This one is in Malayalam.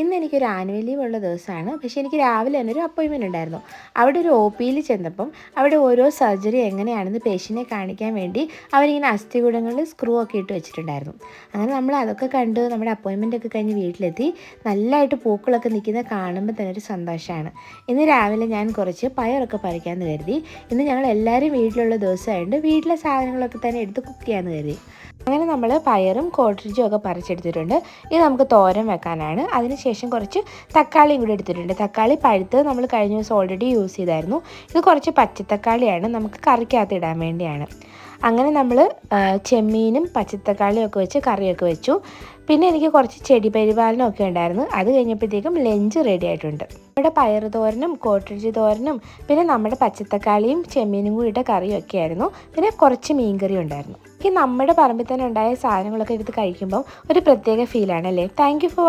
ഇന്ന് എനിക്കൊരു ആനുവൽ ലീവ് ഉള്ള ദിവസമാണ്. പക്ഷേ എനിക്ക് രാവിലെ തന്നെ ഒരു അപ്പോയിൻമെൻറ്റ് ഉണ്ടായിരുന്നു. അവിടെ ഒരു OPയിൽ ചെന്നപ്പം അവിടെ ഓരോ സർജറി എങ്ങനെയാണെന്ന് പേഷ്യൻറ്റിനെ കാണിക്കാൻ വേണ്ടി അവരിങ്ങനെ അസ്ഥികൂടങ്ങളിൽ സ്ക്രൂ ഒക്കെ ഇട്ട് വെച്ചിട്ടുണ്ടായിരുന്നു. അങ്ങനെ നമ്മൾ അതൊക്കെ കണ്ട് നമ്മുടെ അപ്പോയിൻമെൻ്റ് ഒക്കെ കഴിഞ്ഞ് വീട്ടിലെത്തി. നല്ലതായിട്ട് പൂക്കളൊക്കെ നിൽക്കുന്നത് കാണുമ്പോൾ തന്നെ ഒരു സന്തോഷമാണ്. ഇന്ന് രാവിലെ ഞാൻ കുറച്ച് പയറൊക്കെ പറിക്കാമെന്ന് കരുതി. ഇന്ന് ഞങ്ങൾ എല്ലാവരും വീട്ടിലുള്ള ദിവസമായതുകൊണ്ട് വീട്ടിലെ സാധനങ്ങളൊക്കെ തന്നെ എടുത്ത് കുക്ക് ചെയ്യാമെന്ന് കരുതി. അങ്ങനെ നമ്മൾ പയറും കോട്രിജും ഒക്കെ പറിച്ചെടുത്തിട്ടുണ്ട്. ഇത് നമുക്ക് തോരൻ വെക്കാനാണ്. അതിനുശേഷം കുറച്ച് തക്കാളിയും കൂടി എടുത്തിട്ടുണ്ട്. തക്കാളി പഴുത്ത് നമ്മൾ കഴിഞ്ഞ ദിവസം ഓൾറെഡി യൂസ് ചെയ്തായിരുന്നു. ഇത് കുറച്ച് പച്ചത്തക്കാളിയാണ്, നമുക്ക് കറിക്കകത്ത് ഇടാൻ വേണ്ടിയാണ്. അങ്ങനെ നമ്മൾ ചെമ്മീനും പച്ചത്തക്കാളിയും ഒക്കെ വെച്ച് കറിയൊക്കെ വെച്ചു. പിന്നെ എനിക്ക് കുറച്ച് ചെടി പരിപാലനമൊക്കെ ഉണ്ടായിരുന്നു. അത് കഴിഞ്ഞപ്പോഴത്തേക്കും ലഞ്ച് റെഡി ആയിട്ടുണ്ട്. നമ്മുടെ പയർ തോരനും കോട്രിജ് തോരനും പിന്നെ നമ്മുടെ പച്ചത്തക്കാളിയും ചെമ്മീനും കൂടി ഇട്ട കറിയൊക്കെ ആയിരുന്നു. പിന്നെ കുറച്ച് മീൻകറി ഉണ്ടായിരുന്നു. നമ്മുടെ പറമ്പിൽ തന്നെ ഉണ്ടായ സാധനങ്ങളൊക്കെ എടുത്ത് കഴിക്കുമ്പം ഒരു പ്രത്യേക ഫീലാണല്ലേ. Thank you for